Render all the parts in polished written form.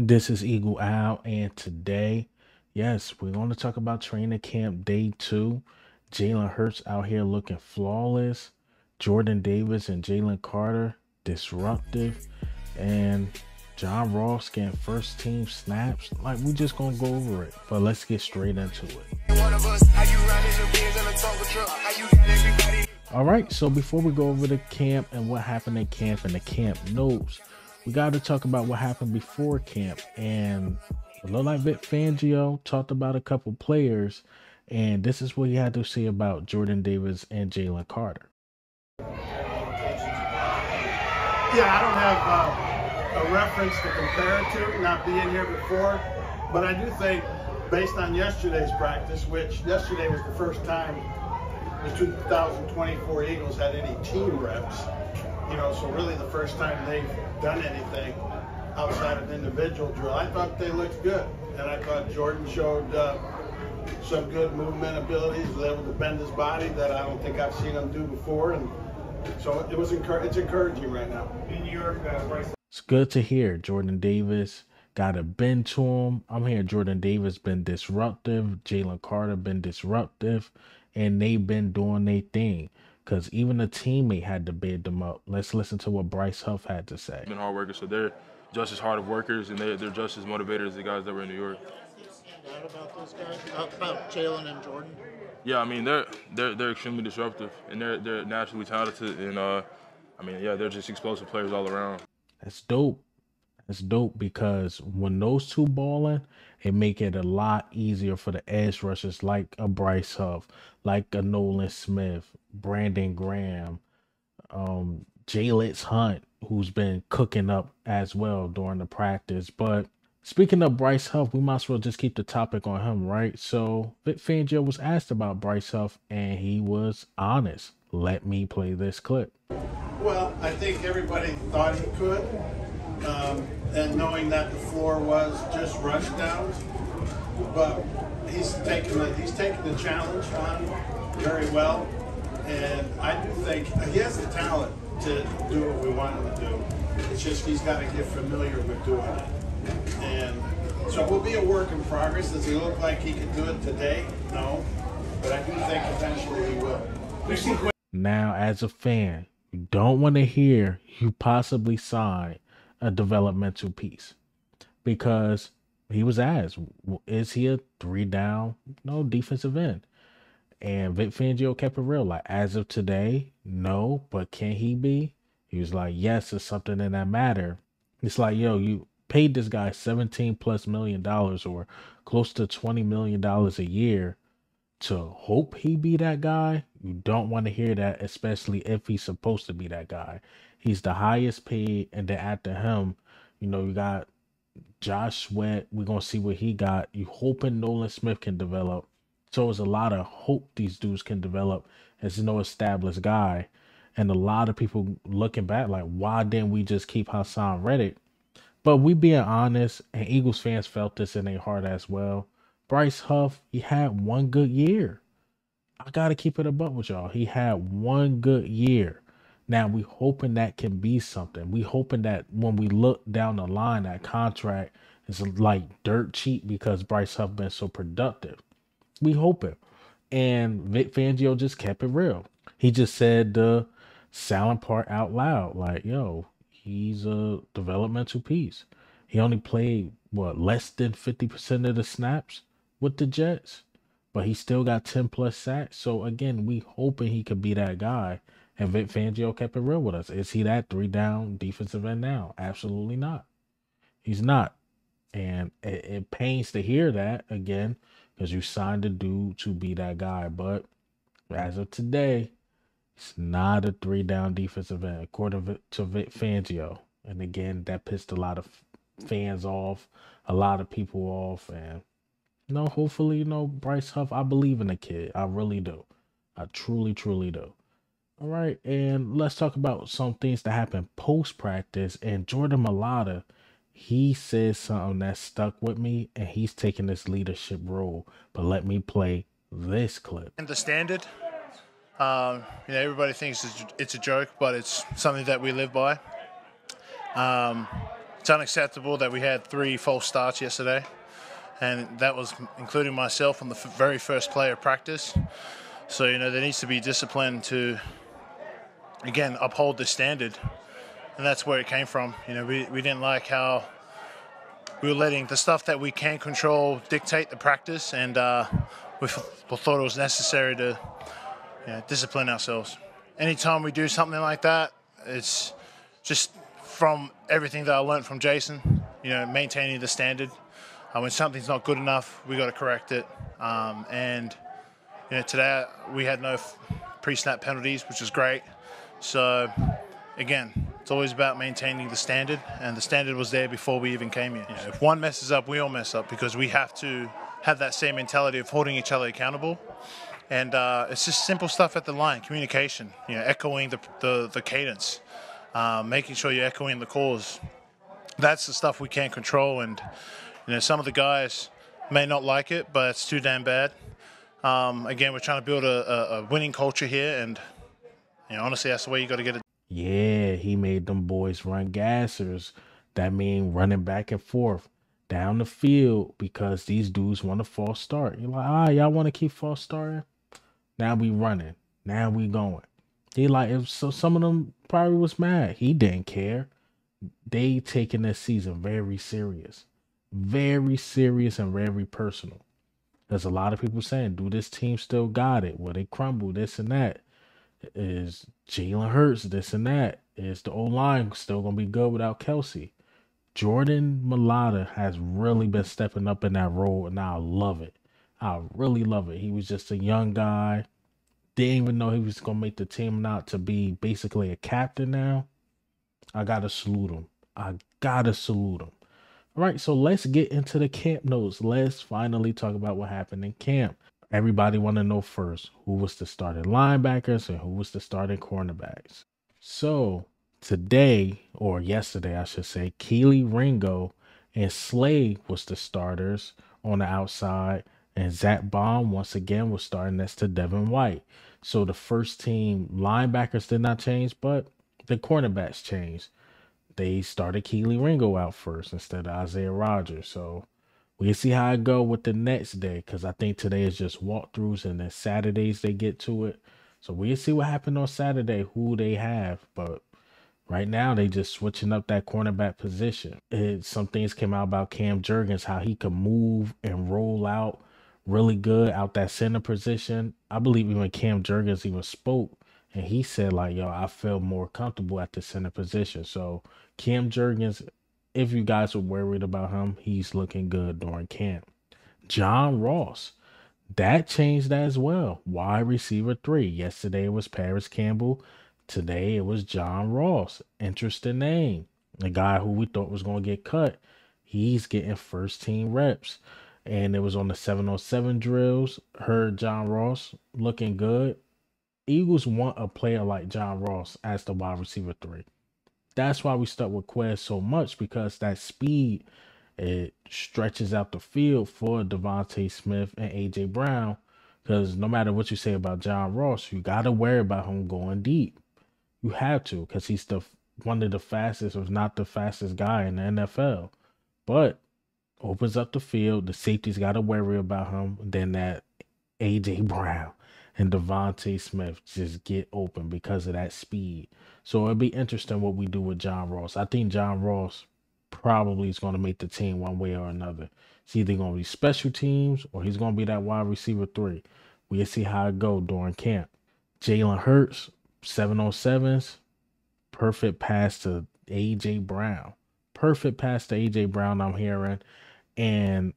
This is Eagle Owl, and today, yes, we're going to talk about training camp day 2. Jalen Hurts out here looking flawless. Jordan Davis and Jalen Carter disruptive, and John Ross getting first team snaps. Like, we just gonna go over it, but let's get straight into it. All right, so before we go over the camp and what happened at camp and the camp notes, we got to talk about what happened before camp. And it looked like Vic Fangio talked about a couple players, and this is what he had to say about Jordan Davis and Jalen Carter. Yeah, I don't have a reference to compare it to, not being here before, but I do think based on yesterday's practice, which yesterday was the first time the 2024 Eagles had any team reps, so really the first time they've done anything outside of individual drill. I thought they looked good, and I thought Jordan showed some good movement abilities, was able to bend his body that I don't think I've seen him do before, and so it's encouraging right now. In New York, Bryce. It's good to hear Jordan Davis got a bend to him. I'm hearing Jordan Davis been disruptive, Jalen Carter been disruptive, and they've been doing their thing. Because even a teammate had to bid them up. Let's listen to what Bryce Huff had to say. Been hard workers, so they're just as hard of workers, and they're just as motivated as the guys that were in New York. Stand out about those guys, about Jalen and Jordan? Yeah, I mean they're extremely disruptive, and they're naturally talented, and they're just explosive players all around. That's dope. That's dope because when those two balling, it make it a lot easier for the edge rushers like a Bryce Huff, like a Nolan Smith, Brandon Graham, Jalen Hunt, who's been cooking up as well during the practice. But speaking of Bryce Huff, we might as well just keep the topic on him, right? So Vic Fangio was asked about Bryce Huff, and he was honest. Let me play this clip. Well, I think everybody thought he could, and knowing that the floor was just rush downs, but he's taken the challenge on very well, and I do think he has the talent to do what we want him to do. It's just he's got to get familiar with doing it, and so it will be a work in progress. Does he look like he can do it today? No, but I do think eventually he will. Now, as a fan, you don't want to hear you possibly sign a developmental piece because he was asked, is he a 3-down, no defensive end? And Vic Fangio kept it real. Like, as of today, no, but can he be? He was like, yes, it's something in that matter. It's like, yo, you paid this guy $17+ million or close to $20 million a year to hope he be that guy. You don't want to hear that, especially if he's supposed to be that guy. He's the highest paid, and then after him, you got Josh Sweat. We're gonna see what he got. You hoping Nolan Smith can develop. So it's a lot of hope these dudes can develop as no established guy. And a lot of people looking back like, why didn't we just keep Hassan Reddick? But we being honest, and Eagles fans felt this in their heart as well. Bryce Huff, he had one good year. I gotta keep it above with y'all. He had one good year. Now we hoping that can be something. We hoping that when we look down the line, that contract is like dirt cheap because Bryce Huff been so productive. We hoping. And Vic Fangio just kept it real. He just said the silent part out loud. Like, yo, he's a developmental piece. He only played, what, less than 50% of the snaps with the Jets, but he still got 10+ sacks. So again, we hoping he could be that guy. And Vic Fangio kept it real with us. Is he that 3-down defensive end now? Absolutely not. He's not. And it pains to hear that again, because you signed a dude to be that guy. But as of today, it's not a 3-down defensive end, according to Vic Fangio. And again, that pissed a lot of fans off, a lot of people off. And hopefully, Bryce Huff, I believe in the kid. I really do. I truly, truly do. All right, and let's talk about some things that happened post-practice. And Jordan Mailata, he said something that stuck with me, and he's taking this leadership role. But let me play this clip. And the standard, everybody thinks it's a joke, but it's something that we live by. It's unacceptable that we had 3 false starts yesterday, and that was including myself on the very first play of practice. So, there needs to be discipline to, again, uphold the standard, and that's where it came from. We didn't like how we were letting the stuff that we can control dictate the practice, and we thought it was necessary to discipline ourselves. Anytime we do something like that, it's just from everything that I learned from Jason, maintaining the standard. When something's not good enough, we got to correct it. And today we had no pre-snap penalties, which is great. So again, it's always about maintaining the standard, and the standard was there before we even came here. If one messes up, we all mess up, because we have to have that same mentality of holding each other accountable. And it's just simple stuff at the line, communication, echoing the cadence, making sure you're echoing the calls. That's the stuff we can't control, and some of the guys may not like it, but it's too damn bad. Again, we're trying to build a winning culture here, and honestly, that's the way you got to get it. Yeah, he made them boys run gassers. That mean running back and forth down the field because these dudes want to false start. You're like, y'all want to keep false starting? Now we running. Now we going. They so some of them probably was mad. He didn't care. They taking this season very serious. Very serious and very personal. There's a lot of people saying, do this team still got it? Will they crumble? This and that. Is Jalen Hurts this and that? Is the O-line still going to be good without Kelsey? Jordan Mailata has really been stepping up in that role, and I love it. I really love it. He was just a young guy. Didn't even know he was going to make the team not to be basically a captain now. I got to salute him. I got to salute him. All right, so let's get into the camp notes. Let's finally talk about what happened in camp. Everybody want to know first who was the starting linebackers and who was the starting cornerbacks. So today, or yesterday, I should say, Keely Ringo and Slade was the starters on the outside, and Zach Baum once again was starting next to Devin White. So the first team linebackers did not change, but the cornerbacks changed. They started Keely Ringo out first instead of Isaiah Rodgers. So we'll see how it go with the next day, because I think today is just walkthroughs, and then Saturdays they get to it. So we'll see what happened on Saturday, who they have. But right now they just switching up that cornerback position. Some things came out about Cam Jurgens, how he could move and roll out really good out that center position. I believe even Cam Jurgens even spoke, and he said like, yo, I feel more comfortable at the center position. So Cam Jurgens, if you guys were worried about him, he's looking good during camp. John Ross, that changed as well. Wide receiver 3. Yesterday it was Paris Campbell. Today it was John Ross. Interesting name. The guy who we thought was going to get cut, he's getting first team reps. And it was on the 7-on-7 drills. Heard John Ross looking good. Eagles want a player like John Ross as the wide receiver 3. That's why we stuck with Quez so much, because that speed, it stretches out the field for Devonta Smith and A.J. Brown, because no matter what you say about John Ross, you got to worry about him going deep. You have to, because he's one of the fastest, if not the fastest guy in the NFL. But opens up the field, the safety's got to worry about him. Then that A.J. Brown and Devonta Smith just get open because of that speed. So it'll be interesting what we do with John Ross. I think John Ross probably is going to make the team one way or another. It's either going to be special teams or he's going to be that wide receiver 3. We'll see how it go during camp. Jalen Hurts, 7-on-7s, perfect pass to A.J. Brown. Perfect pass to A.J. Brown, I'm hearing. And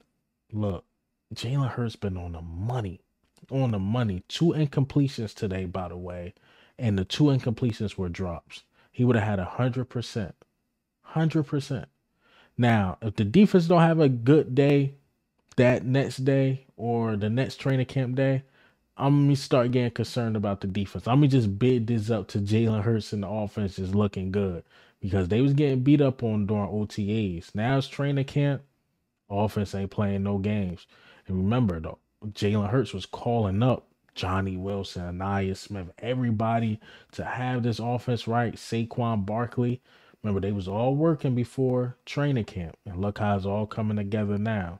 look, Jalen Hurts been on the money. On the money. 2 incompletions today, by the way. And the 2 incompletions were drops. He would have had 100%. 100%. Now, if the defense don't have a good day that next day or the next training camp day, I'm going to start getting concerned about the defense. I'm going to just bid this up to Jalen Hurts and the offense is looking good, because they was getting beat up on during OTAs. Now it's training camp. Offense ain't playing no games. And remember, though, Jalen Hurts was calling up Johnny Wilson, Anaya Smith, everybody to have this offense right. Saquon Barkley. Remember, they was all working before training camp, and look how it's all coming together now.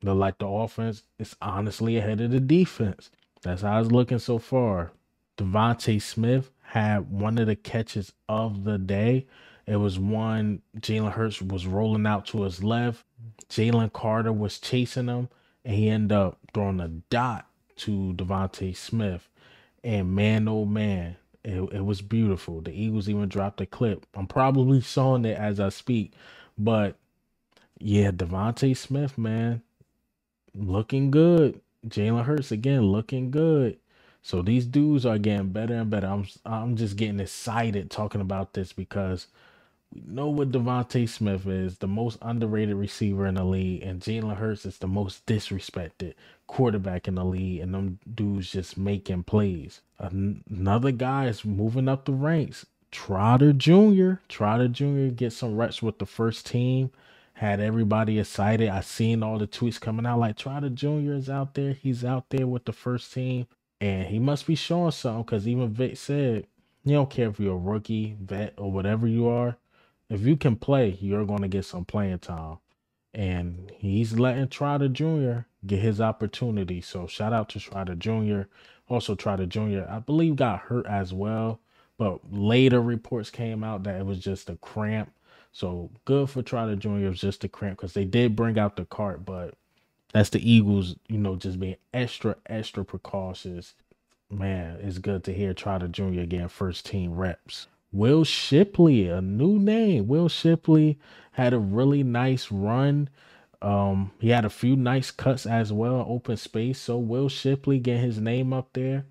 Look like the offense is honestly ahead of the defense. That's how it's looking so far. Devonta Smith had one of the catches of the day. It was one Jalen Hurts was rolling out to his left. Jalen Carter was chasing him, and he ended up throwing a dot to Devonta Smith. And man, oh man, it was beautiful. The Eagles even dropped a clip. I'm probably showing it as I speak, but yeah, Devonta Smith, man, looking good. Jalen Hurts again looking good. So these dudes are getting better and better. I'm just getting excited talking about this because we know what Devonta Smith is, the most underrated receiver in the league, and Jalen Hurts is the most disrespected quarterback in the league, and them dudes just making plays. Another guy is moving up the ranks. Trotter Jr. Trotter Jr. gets some reps with the first team. Had everybody excited. I seen all the tweets coming out like Trotter Jr. is out there. He's out there with the first team. And he must be showing something because even Vic said, you don't care if you're a rookie, vet, or whatever you are. If you can play, you're going to get some playing time. And he's letting Trotter Jr. get his opportunity. So shout out to Trotter Jr. Also, Trotter Jr., I believe, got hurt as well. But later reports came out that it was just a cramp. So good for Trotter Jr. It was just a cramp because they did bring out the cart. But that's the Eagles, just being extra, extra precautious. Man, it's good to hear Trotter Jr. getting first team reps. Will Shipley, a new name. Will Shipley had a really nice run. He had a few nice cuts as well, open space. So Will Shipley get his name up there.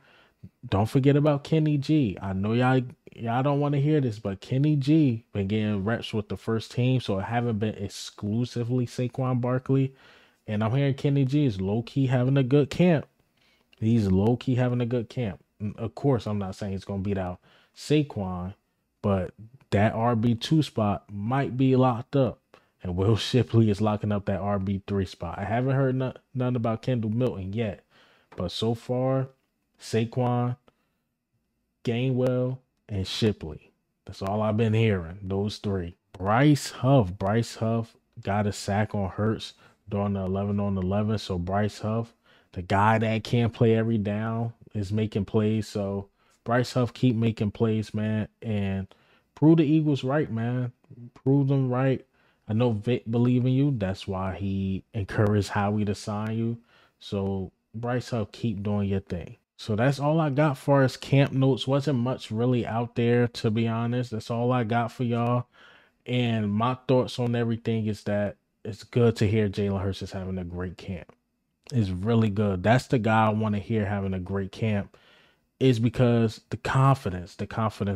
Don't forget about Kenny G. I know y'all don't want to hear this, but Kenny G been getting reps with the first team, so it haven't been exclusively Saquon Barkley. And I'm hearing Kenny G is low-key having a good camp. He's low-key having a good camp. Of course, I'm not saying he's going to beat out Saquon, but that RB2 spot might be locked up. And Will Shipley is locking up that RB3 spot. I haven't heard none about Kendall Milton yet. But so far, Saquon, Gainwell, and Shipley. That's all I've been hearing. Those three. Bryce Huff got a sack on Hurts during the 11-on-11. So Bryce Huff, the guy that can't play every down, is making plays. So Bryce Huff keep making plays, man, and prove the Eagles right, man. Prove them right. I know Vic believe in you. That's why he encouraged Howie to sign you. So Bryce Huff, keep doing your thing. So that's all I got for as camp notes. Wasn't much really out there, to be honest. That's all I got for y'all. And my thoughts on everything is that it's good to hear Jalen Hurts is having a great camp. It's really good. That's the guy I want to hear having a great camp, is because the confidence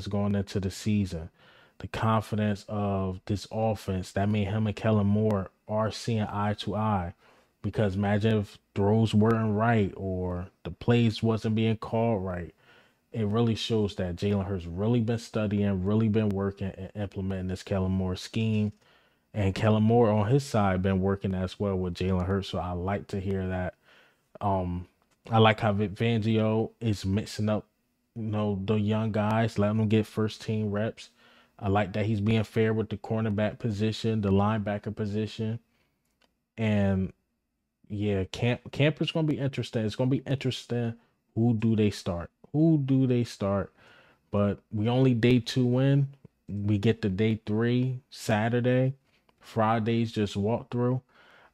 going into the season, the confidence of this offense, that means him and Kellen Moore are seeing eye to eye. Because imagine if throws weren't right or the plays wasn't being called right. It really shows that Jalen Hurts really been studying, really been working and implementing this Kellen Moore scheme. And Kellen Moore on his side been working as well with Jalen Hurts. So I like to hear that. I like how Vic Fangio is mixing up, the young guys, letting them get first team reps. I like that he's being fair with the cornerback position, the linebacker position. And yeah, camp is gonna be interesting. It's gonna be interesting. Who do they start? But we only day 2 in. We get to day 3 Saturday. Friday's just walk through.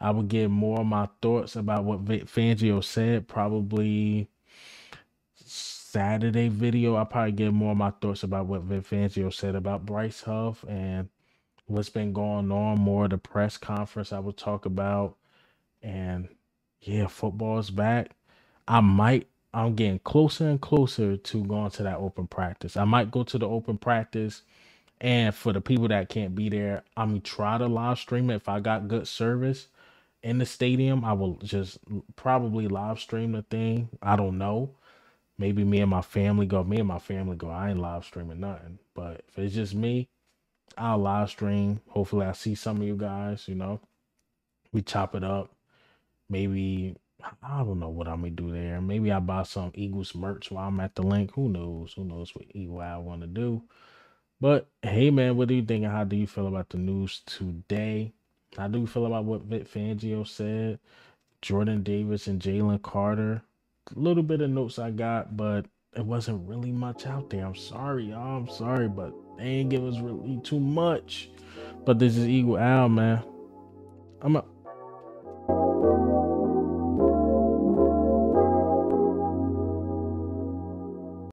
I will give more of my thoughts about what Vic Fangio said. Probably Saturday video. I'll probably give more of my thoughts about what Vic Fangio said about Bryce Huff and what's been going on. More of the press conference I will talk about. And yeah, football's back. I'm getting closer and closer to going to that open practice. I might go to the open practice, and for the people that can't be there, I'm gonna try to live stream it. If I got good service in the stadium, I will just probably live stream the thing. I don't know. Maybe me and my family go. I ain't live streaming nothing. But if it's just me, I'll live stream. Hopefully I see some of you guys, we chop it up. Maybe, I don't know what I'm gonna do there. Maybe I buy some Eagles merch while I'm at the link. Who knows? What I want to do. But hey, man, what do you think? And how do you feel about the news today? How do you feel about what Vic Fangio said? Jordan Davis and Jalen Carter. A little bit of notes I got, but it wasn't really much out there. I'm sorry, y'all. I'm sorry, but they ain't give us really too much. But this is Eagle Al, man. I'm a